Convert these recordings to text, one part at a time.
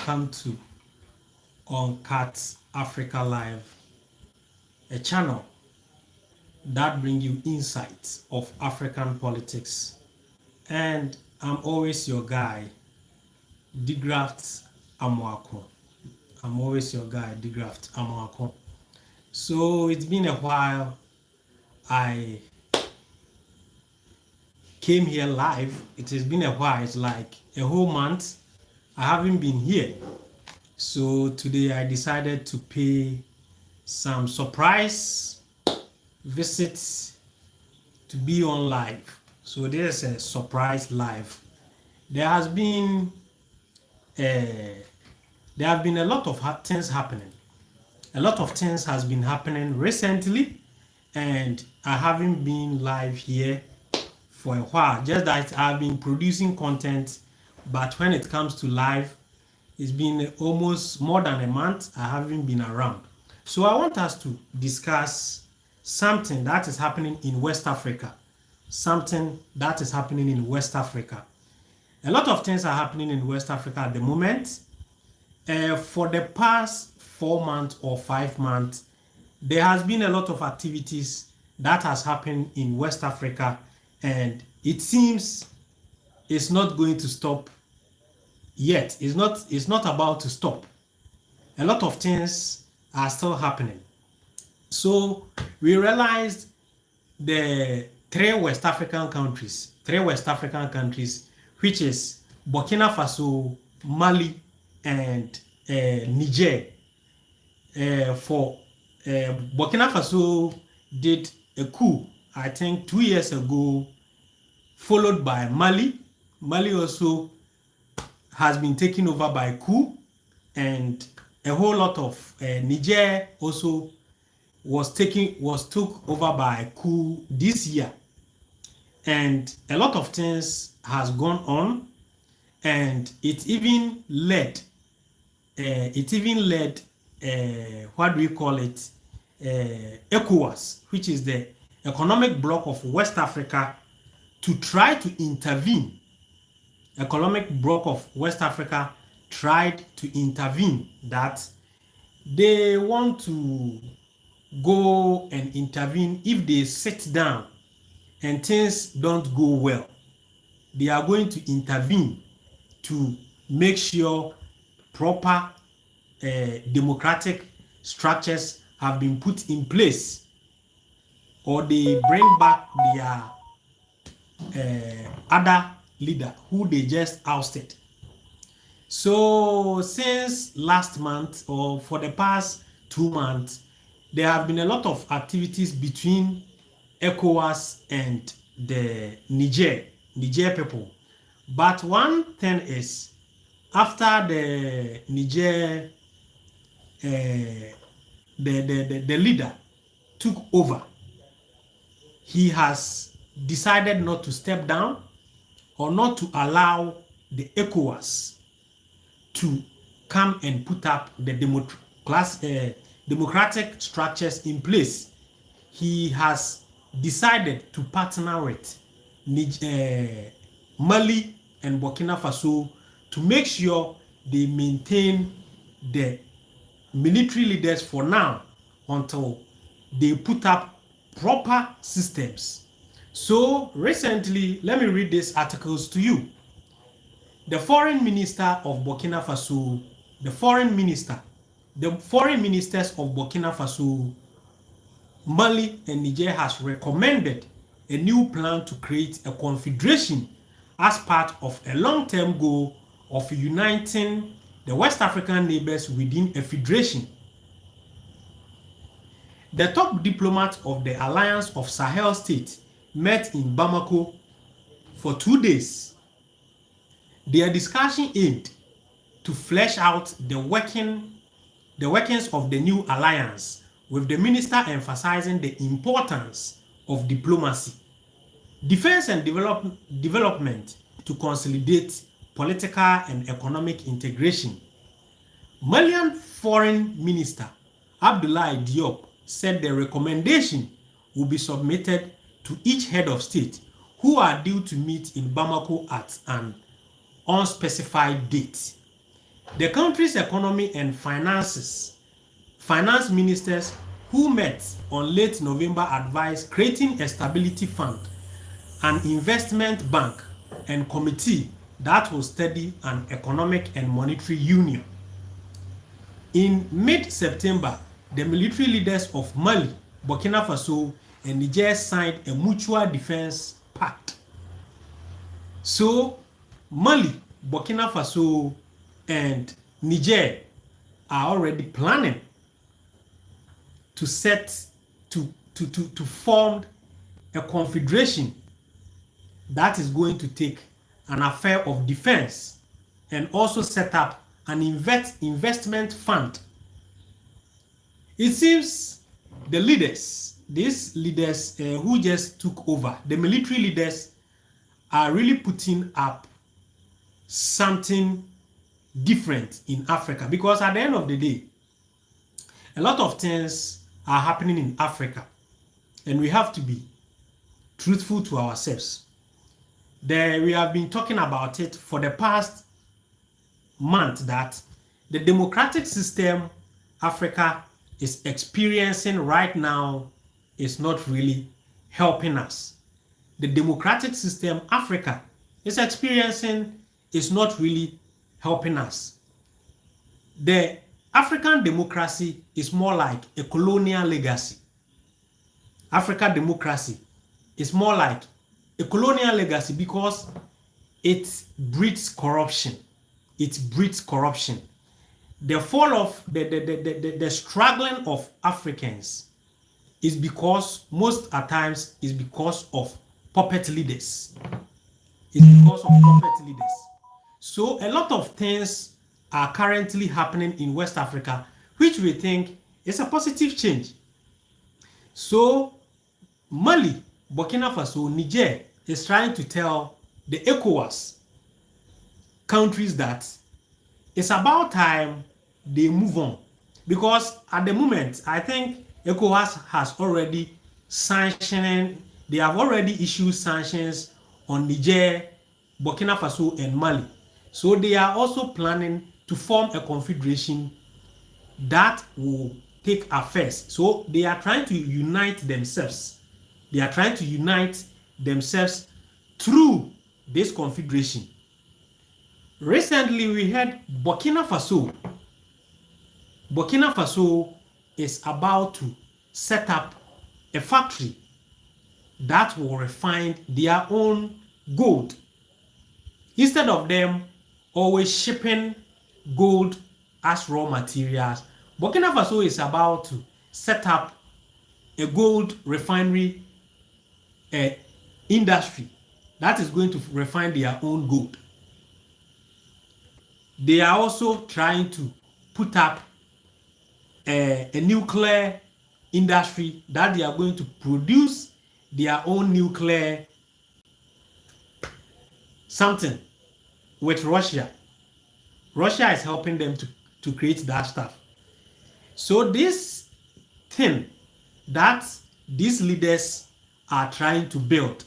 welcome to Uncut Africa Live, a channel that brings you insights of African politics. And I'm always your guy, Digraft Amoako. I'm always your guy, Digraft Amoako. So it's been a while. I came here live. It has been a while. It's like a whole month. I haven't been here. So today I decided to pay some surprise visits to be on live. So there's a surprise live. There have been a lot of things happening. A lot of things has been happening recently, and I haven't been live here for a while. Just that I've been producing content, but when it comes to live, it's been almost more than a month I haven't been around. So I want us to discuss something that is happening in West Africa. Something that is happening in West Africa. A lot of things are happening in West Africa at the moment. For the past 4 months or 5 months, there has been a lot of activities that has happened in West Africa, and it seems it's not going to stop yet. It's not about to stop. A lot of things are still happening. So we realized the three West African countries, which is Burkina Faso, Mali, and Niger. For Burkina Faso did a coup, I think 2 years ago, followed by Mali. Mali also has been taken over by coup, and a whole lot of Niger also was took over by coup this year, and a lot of things has gone on, and it even led what do we call it, ECOWAS, which is the economic bloc of West Africa, to try to intervene. Economic bloc of West Africa tried to intervene, that they want to go and intervene. If they sit down and things don't go well, they are going to intervene to make sure proper democratic structures have been put in place, or they bring back their other leader who they just ousted. So since last month, or for the past 2 months, there have been a lot of activities between ECOWAS and the Niger people. But one thing is, after the Niger, the leader took over, he has decided not to step down, or not to allow the ECOWAS to come and put up the democratic structures in place. He has decided to partner with Mali and Burkina Faso to make sure they maintain the military leaders for now, until they put up proper systems. So recently, let me read these articles to you. The foreign minister of Burkina Faso, the foreign ministers of Burkina Faso, Mali, and Niger has recommended a new plan to create a confederation as part of a long-term goal of uniting the West African neighbors within a federation. The top diplomats of the Alliance of Sahel States met in Bamako for 2 days. Their discussion aimed to flesh out the workings of the new alliance, with the minister emphasizing the importance of diplomacy, defense, and development to consolidate political and economic integration. Malian Foreign Minister Abdoulaye Diop said the recommendation will be submitted to each head of state, who are due to meet in Bamako at an unspecified date. The country's economy and finance ministers who met on late November advised creating a stability fund, an investment bank, and committee that will study an economic and monetary union. In mid-September, the military leaders of Mali, Burkina Faso, and Niger signed a mutual defense pact. So, Mali, Burkina Faso, and Niger are already planning to form a confederation that is going to take an affair of defense and also set up an investment fund. It seems the leaders, these leaders who just took over, the military leaders, are really putting up something different in Africa, because at the end of the day, a lot of things are happening in Africa, and we have to be truthful to ourselves. We have been talking about it for the past month that the democratic system Africa is experiencing right now is not really helping us. The democratic system Africa is experiencing is not really helping us. The African democracy is more like a colonial legacy. African democracy is more like a colonial legacy because it breeds corruption. It breeds corruption. The fall of the struggling of Africans is because most at times is because of puppet leaders. It's because of puppet leaders. So a lot of things are currently happening in West Africa, which we think is a positive change. So Mali, Burkina Faso, Niger is trying to tell the ECOWAS countries that it's about time they move on, because at the moment I think ECOWAS has already they have already issued sanctions on Niger, Burkina Faso, and Mali. So they are also planning to form a confederation that will take affairs. So they are trying to unite themselves. They are trying to unite themselves through this confederation. Recently, we heard Burkina Faso. Burkina Faso is about to set up a factory that will refine their own gold. Instead of them always shipping gold as raw materials, Burkina Faso is about to set up a gold refinery industry that is going to refine their own gold. They are also trying to put up a nuclear industry that they are going to produce their own nuclear something with Russia. Russia is helping them to create that stuff. So this thing that these leaders are trying to build,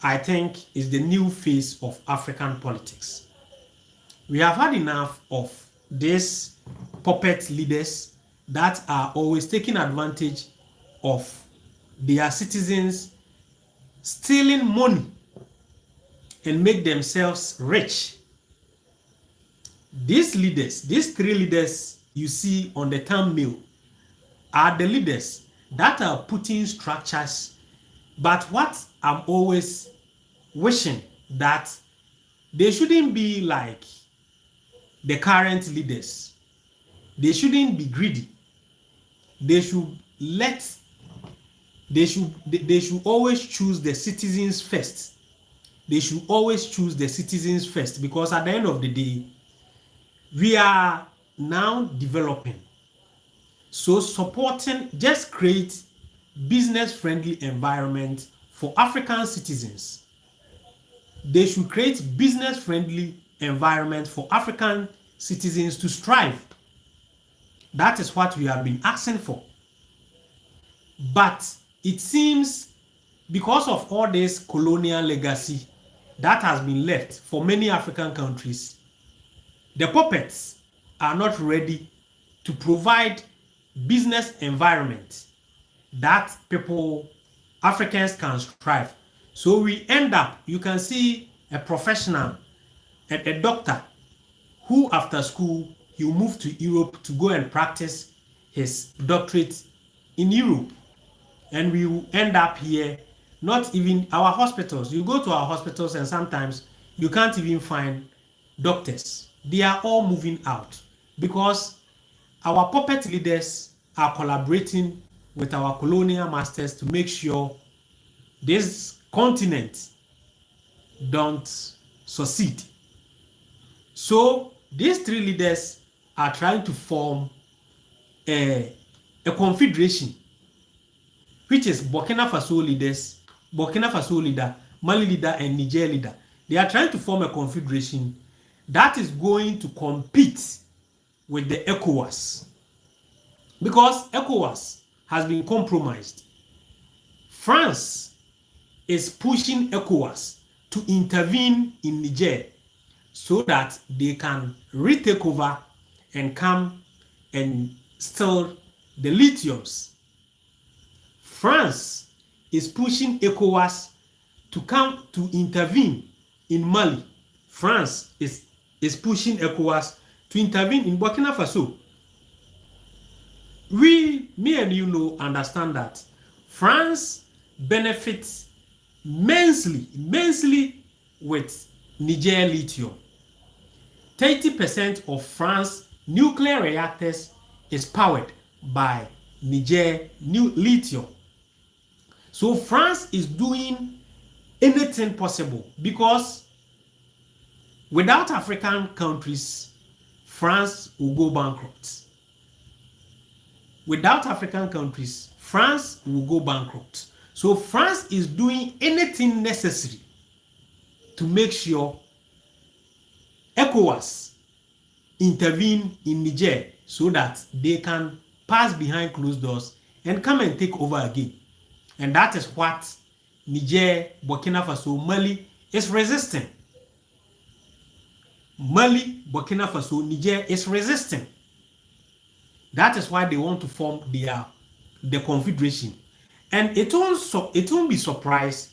I think, is the new face of African politics. We have had enough of these puppet leaders that are always taking advantage of their citizens, stealing money and make themselves rich. These leaders, these three leaders you see on the thumbnail, are the leaders that are putting structures. But what I'm always wishing that they shouldn't be like the current leaders. They shouldn't be greedy. They should always choose the citizens first. They should always choose the citizens first, because at the end of the day, we are now developing. So supporting, just create business-friendly environment for African citizens. They should create business-friendly environment for African citizens to strive. That is what we have been asking for. But it seems because of all this colonial legacy that has been left for many African countries, the puppets are not ready to provide business environment that Africans can strive. So we end up, you can see a professional, a doctor, who after school, he'll move to Europe to go and practice his doctorate in Europe. And we will end up here, not even our hospitals. You go to our hospitals and sometimes you can't even find doctors. They are all moving out because our puppet leaders are collaborating with our colonial masters to make sure this continent don't succeed. So these three leaders are trying to form a confederation, which is Bukina Faso leader, Mali leader, and Niger leader. They are trying to form a confederation that is going to compete with the ECOWAS, because ECOWAS has been compromised. France is pushing ECOWAS to intervene in Niger so that they can retake over and come and steal the lithiums. France is pushing ECOWAS to come to intervene in Mali. France is pushing ECOWAS to intervene in Burkina Faso. Me and you understand that France benefits immensely with Niger lithium. 30% of France's nuclear reactors is powered by Niger lithium. So France is doing anything possible, because without African countries, France will go bankrupt. Without African countries, France will go bankrupt. So France is doing anything necessary to make sure ECOWAS intervene in Niger so that they can pass behind closed doors and come and take over again. And that is what Niger, Burkina Faso, Mali is resisting. Mali, Burkina Faso, Niger is resisting. That is why they want to form the confederation. And it won't be surprised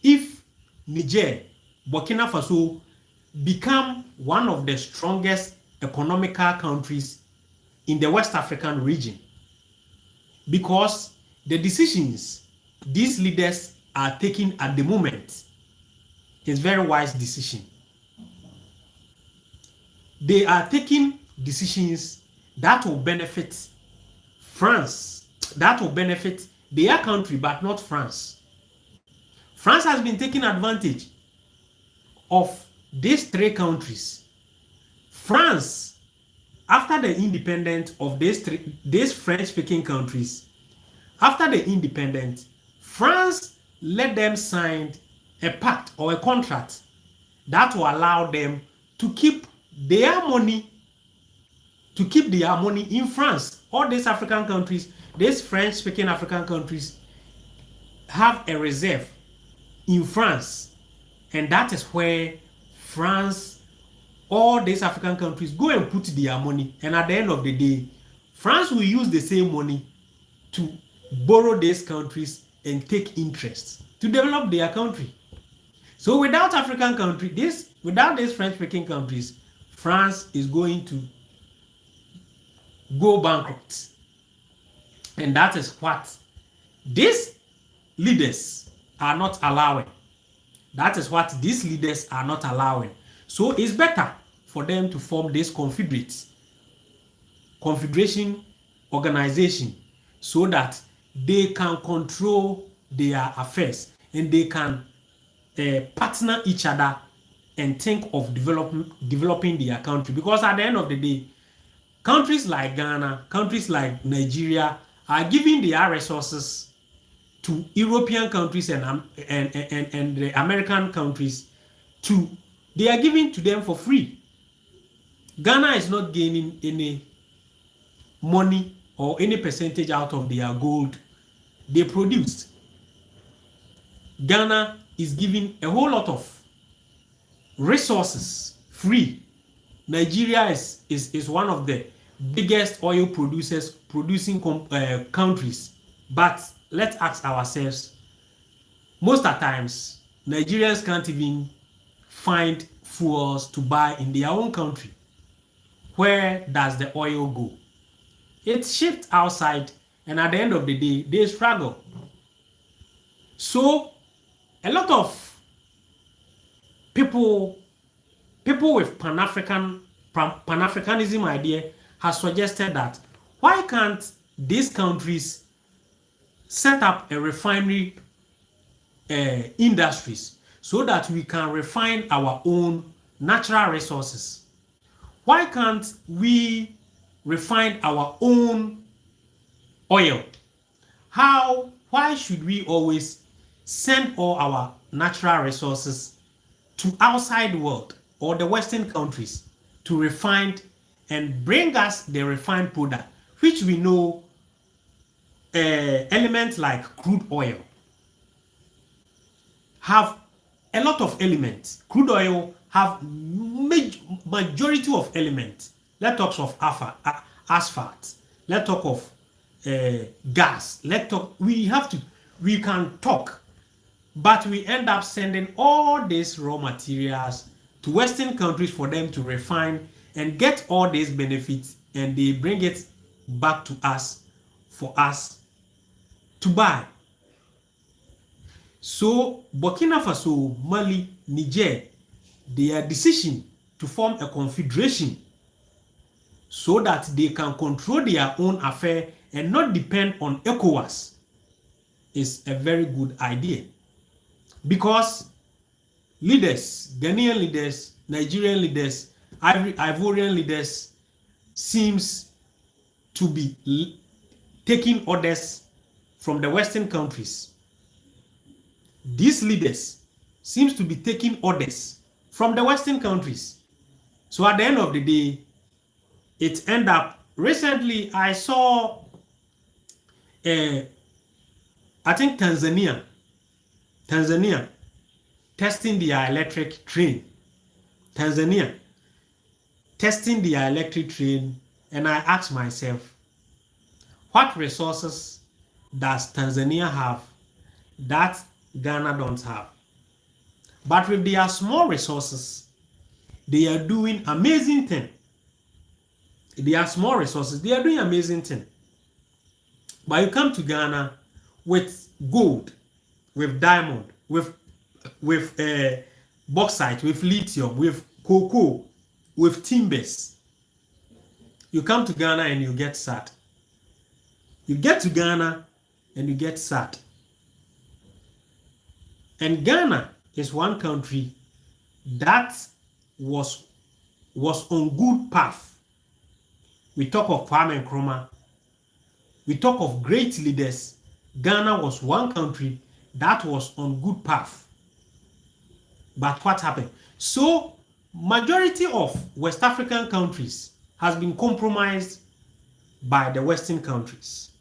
if Niger, Burkina Faso become one of the strongest economical countries in the West African region, because the decisions these leaders are taking at the moment is very wise decision. They are taking decisions that will benefit France, that will benefit their country, but not France. France has been taking advantage of these three countries. France, after the independence of these French-speaking countries, after the independence, France let them sign a pact or a contract that will allow them to keep their money in France. All these African countries, these French-speaking African countries, have a reserve in France, and that is where France, all these African countries, go and put their money, and at the end of the day, France will use the same money to borrow these countries and take interest to develop their country. So without African countries, without these French-speaking countries, France is going to go bankrupt. And that is what these leaders are not allowing. That is what these leaders are not allowing. So it's better for them to form this confederation organization so that they can control their affairs and they can partner each other and think of developing their country. Because at the end of the day, countries like Ghana, countries like Nigeria are giving their resources to European countries and the American countries they are giving to them for free. Ghana is not gaining any money or any percentage out of their gold they produced. Ghana is giving a whole lot of resources free Nigeria is one of the biggest oil producing countries. But let's ask ourselves, most of the times, Nigerians can't even find fuels to buy in their own country. Where does the oil go? It's shipped outside, and at the end of the day, they struggle. So, a lot of people with Pan-Africanism idea has suggested that why can't these countries set up a refinery industries so that we can refine our own natural resources? Why can't we refine our own oil? Why should we always send all our natural resources to outside world or the Western countries to refine and bring us the refined product, which we know elements like crude oil have a lot of elements. Crude oil have majority of elements. Let's talk of asphalt. Let's talk of gas. We can talk, but we end up sending all these raw materials to Western countries for them to refine and get all these benefits, and they bring it back to us for us to buy. So Burkina Faso, Mali, Niger, their decision to form a confederation so that they can control their own affair and not depend on ECOWAS is a very good idea. Because leaders, Ghanaian leaders, Nigerian leaders, Ivorian leaders seems to be taking orders from the Western countries. These leaders seems to be taking orders from the Western countries. So at the end of the day, it end up, recently I saw I think Tanzania testing their electric train. Tanzania testing their electric train, and I asked myself, what resources does Tanzania have that Ghana don't have? But with their small resources, they are doing amazing thing. Their small resources, they are doing amazing thing. But you come to Ghana with gold, with diamond, with bauxite, with lithium, with cocoa, with timbers. You come to Ghana and you get sad. You get to Ghana and you get sad. And Ghana is one country that was on good path. We talk of Kwame Nkrumah. We talk of great leaders. Ghana was one country that was on good path. But what happened? So, majority of West African countries has been compromised by the Western countries.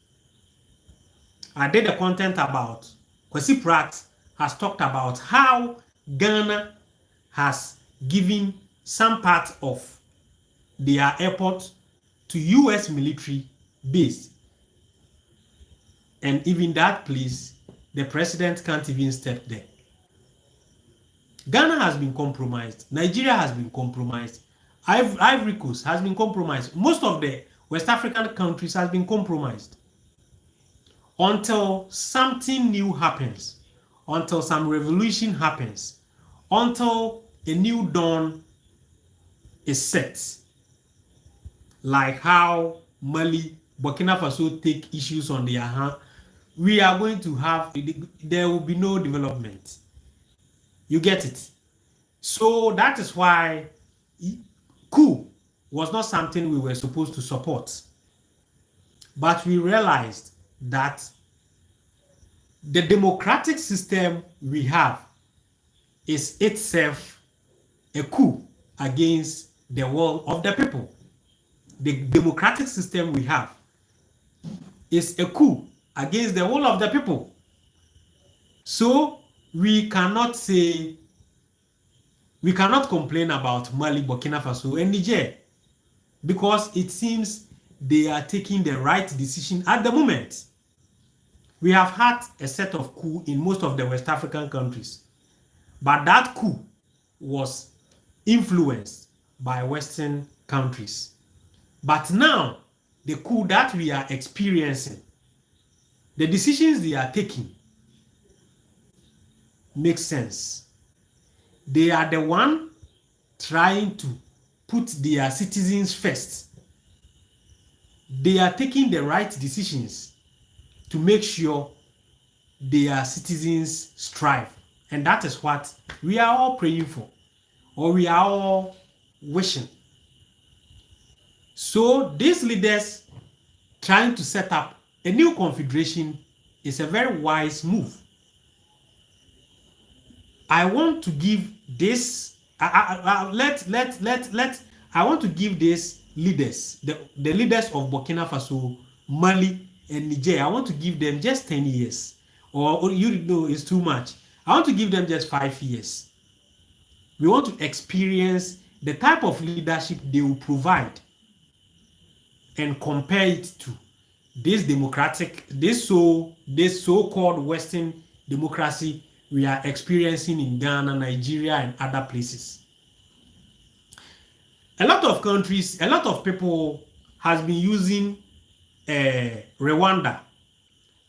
I did a content about Kwesi Pratt has talked about how Ghana has given some part of their airport to US military base. And even that place, the president can't even step there. Ghana has been compromised. Nigeria has been compromised. Ivory Coast has been compromised. Most of the West African countries has been compromised. Until something new happens, until some revolution happens, until a new dawn is set. Like how Mali, Burkina Faso take issues on their hand, we are going to have, there will be no development. You get it? So that is why coup was not something we were supposed to support. But we realized that the democratic system we have is itself a coup against the will of the people. The democratic system we have is a coup against the will of the people. So we cannot say we cannot complain about Mali, Burkina Faso, and Niger because it seems they are taking the right decision at the moment. We have had a set of coups in most of the West African countries, but that coup was influenced by Western countries. But now, the coup that we are experiencing, the decisions they are taking make sense. They are the one trying to put their citizens first. They are taking the right decisions to make sure their citizens strive. And that is what we are all praying for, or we are all wishing. So these leaders trying to set up a new confederation is a very wise move. I want to give this. I want to give these leaders, the leaders of Burkina Faso, Mali, and Niger. I want to give them just 10 years, or you know, it's too much. I want to give them just 5 years. We want to experience the type of leadership they will provide, and compare it to this so-called Western democracy we are experiencing in Ghana, Nigeria, and other places. A lot of countries, a lot of people has been using Rwanda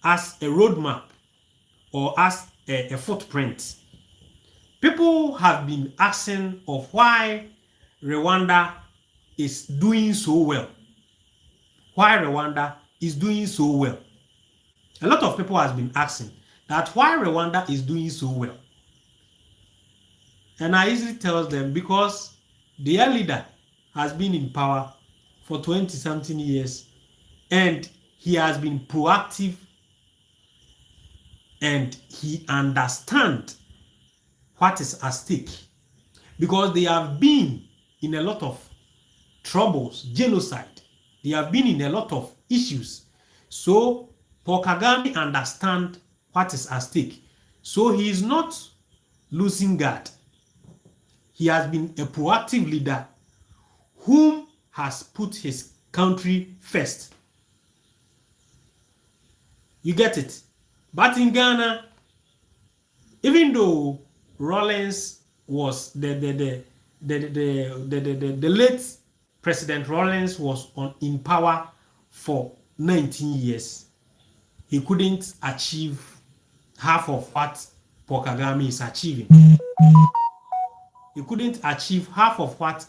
as a roadmap or as a footprint. People have been asking of why Rwanda is doing so well. Why Rwanda is doing so well. A lot of people has been asking that why Rwanda is doing so well. And I easily tell them because their leader has been in power for 20-something years and he has been proactive and he understands what is at stake, because they have been in a lot of troubles, genocide. They have been in a lot of issues. So Paul Kagame understands what is at stake. So he is not losing guard. He has been a proactive leader whom has put his country first. You get it? But in Ghana, even though Rawlings was the late President Rawlings was in power for 19 years, he couldn't achieve half of what Paul Kagame is achieving. He couldn't achieve half of what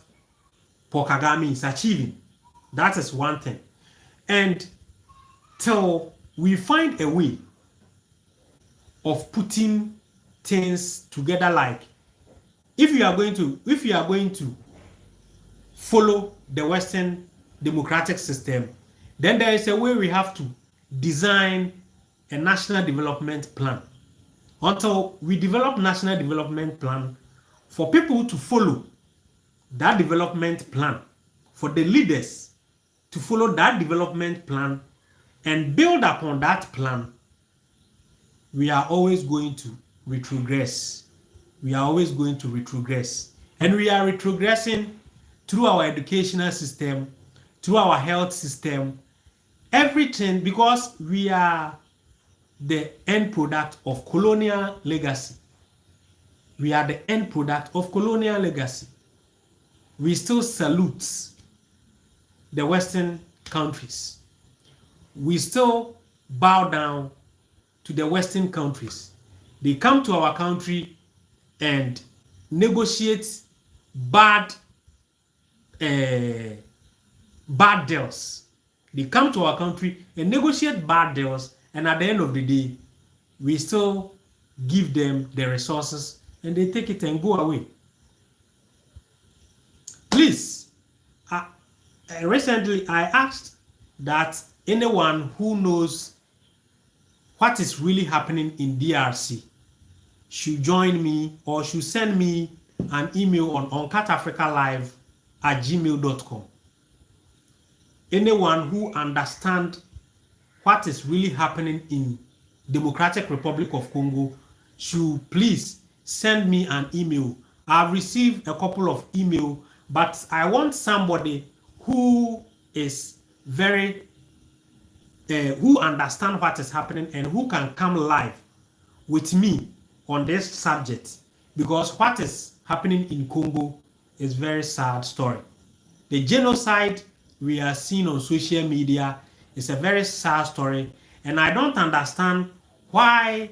Paul Kagame is achieving. That is one thing. And till we find a way of putting things together, like if you are going to follow the Western democratic system, then there is a way we have to design a national development plan. Until we develop national development plan, for people to follow that development plan, for the leaders to follow that development plan and build upon that plan, we are always going to retrogress. We are always going to retrogress. And we are retrogressing through our educational system, through our health system, everything, because we are the end product of colonial legacy. We are the end product of colonial legacy. We still salute the Western countries. We still bow down to the Western countries. They come to our country and negotiate bad deals. They come to our country and negotiate bad deals, and at the end of the day, we still give them the resources and they take it and go away. Please, recently I asked that anyone who knows what is really happening in DRC should join me or should send me an email on uncatafricalive@gmail.com. Anyone who understands what is really happening in Democratic Republic of Congo should please send me an email I've received a couple of emails, but I want somebody who is very who understand what is happening and who can come live with me on this subject, because what is happening in Congo is very sad story. The genocide we are seeing on social media is a very sad story, and I don't understand why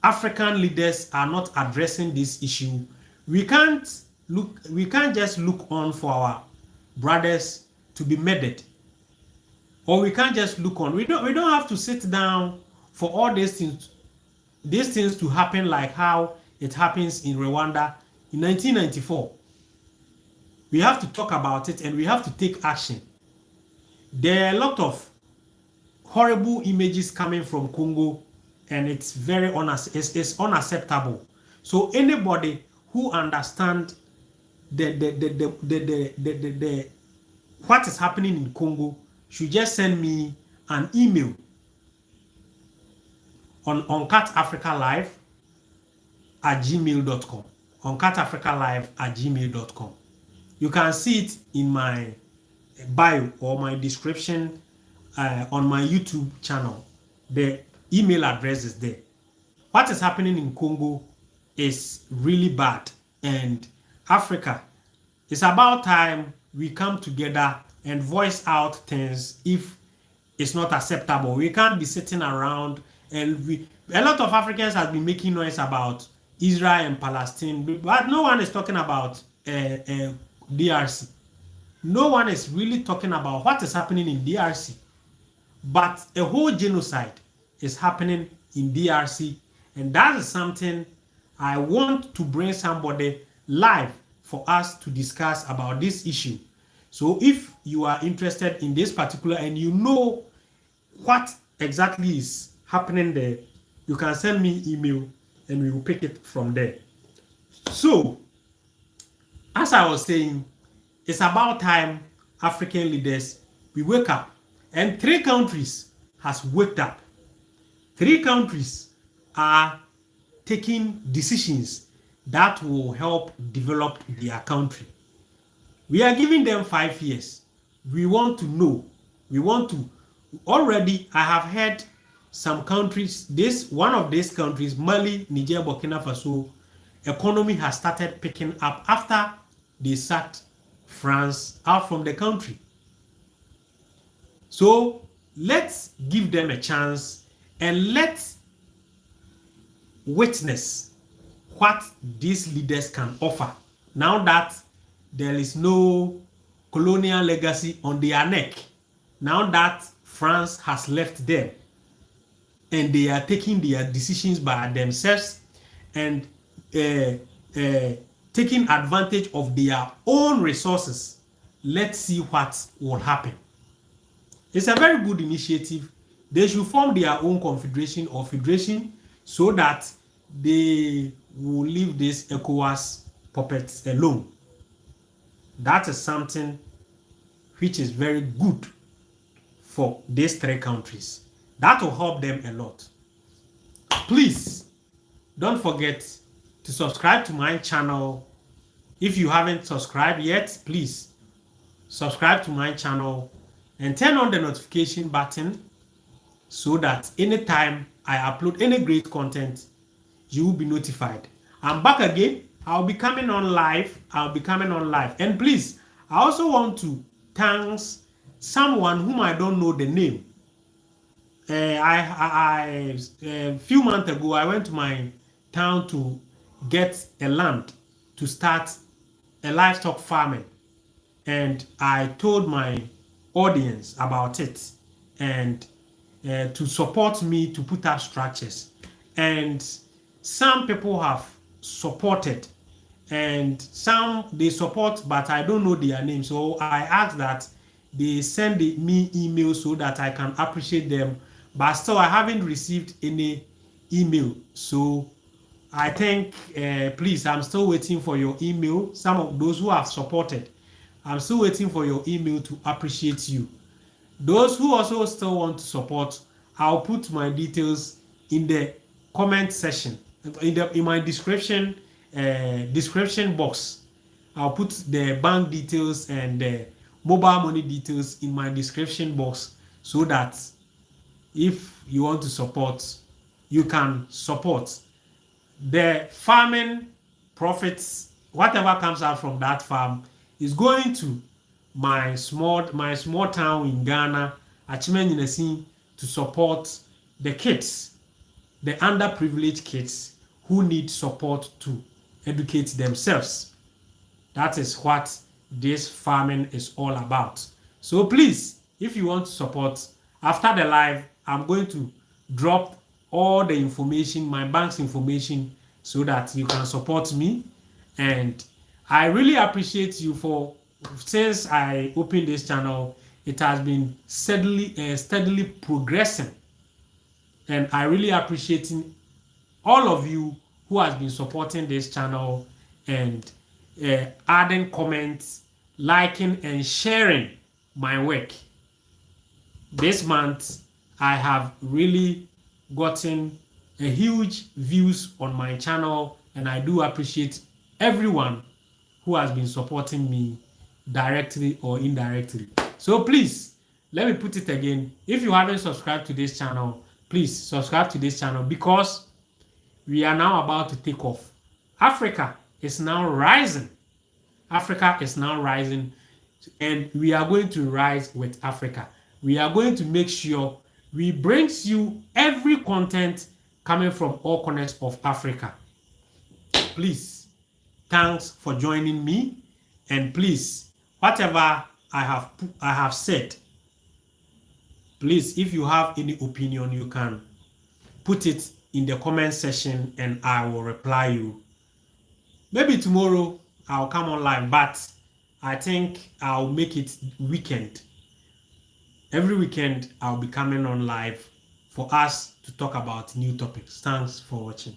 African leaders are not addressing this issue. We can't just look on for our brothers to be murdered, or we can't just look on. We don't have to sit down for all these things to happen like how it happens in Rwanda in 1994. We have to talk about it and we have to take action. There are a lot of horrible images coming from Congo, and it's very it's unacceptable. So anybody who understands the what is happening in Congo should just send me an email on uncatafricalive@gmail.com. uncatafricalive@gmail.com. You can see it in my bio or my description on my YouTube channel. The email address is there. What is happening in Congo is really bad, and Africa, it's about time we come together and voice out things if it's not acceptable. We can't be sitting around and a lot of Africans have been making noise about Israel and Palestine, but no one is talking about DRC. No one is really talking about what is happening in DRC. But a whole genocide is happening in DRC, and that is something I want to bring somebody live for us to discuss about this issue. So if you are interested in this particular and you know what exactly is happening there, you can send me email and we will pick it from there. So as I was saying, it's about time African leaders, we wake up. And 3 countries has waked up. 3 countries are taking decisions that will help develop their country. We are giving them 5 years. We want to know. We want to. Already, I have heard some countries, one of these countries, Mali, Niger, Bukina Faso, economy has started picking up after they sacked France out from the country. So let's give them a chance and let's witness what these leaders can offer now that there is no colonial legacy on their neck, now that France has left them and they are taking their decisions by themselves and taking advantage of their own resources. Let's see what will happen. It's a very good initiative. They should form their own confederation or federation so that they will leave these ECOWAS puppets alone. That is something which is very good for these 3 countries. That will help them a lot. Please don't forget to subscribe to my channel. If you haven't subscribed yet, please subscribe to my channel and turn on the notification button so that anytime I upload any great content, you will be notified. I'm back again. I'll be coming on live. And please, I also want to thank someone whom I don't know the name. A few months ago, I went to my town to get a land to start a livestock farming. And I told my audience about it and to support me to put up structures, and some people have supported and some they support but I don't know their name, so I asked that they send me email so that I can appreciate them, but still I haven't received any email. So I think please, I'm still waiting for your email. Some of those who have supported, I'm still waiting for your email to appreciate you. Those who also still want to support, I'll put my details in the comment section in my description box. I'll put the bank details and the mobile money details in my description box, so that if you want to support, you can support. The farming profits, whatever comes out from that farm, is going to my small town in Ghana, Achimenyinesi, to support the kids, the underprivileged kids who need support to educate themselves. That is what this farming is all about. So please, if you want to support, after the live, I'm going to drop all the information, my bank's information, so that you can support me. And I really appreciate you for, since I opened this channel, it has been steadily progressing. And I really appreciate all of you who has been supporting this channel and adding comments, liking and sharing my work. This month I have really gotten a huge views on my channel, and I do appreciate everyone who has been supporting me directly or indirectly. So please, let me put it again. If you haven't subscribed to this channel, please subscribe to this channel, because we are now about to take off. Africa is now rising. Africa is now rising, and we are going to rise with Africa. We are going to make sure we bring you every content coming from all corners of Africa. Please, thanks for joining me, and please, whatever I have said, please, if you have any opinion, you can put it in the comment section and I will reply you. Maybe tomorrow I'll come online, but I think I'll make it weekend. Every weekend I'll be coming on live for us to talk about new topics. Thanks for watching.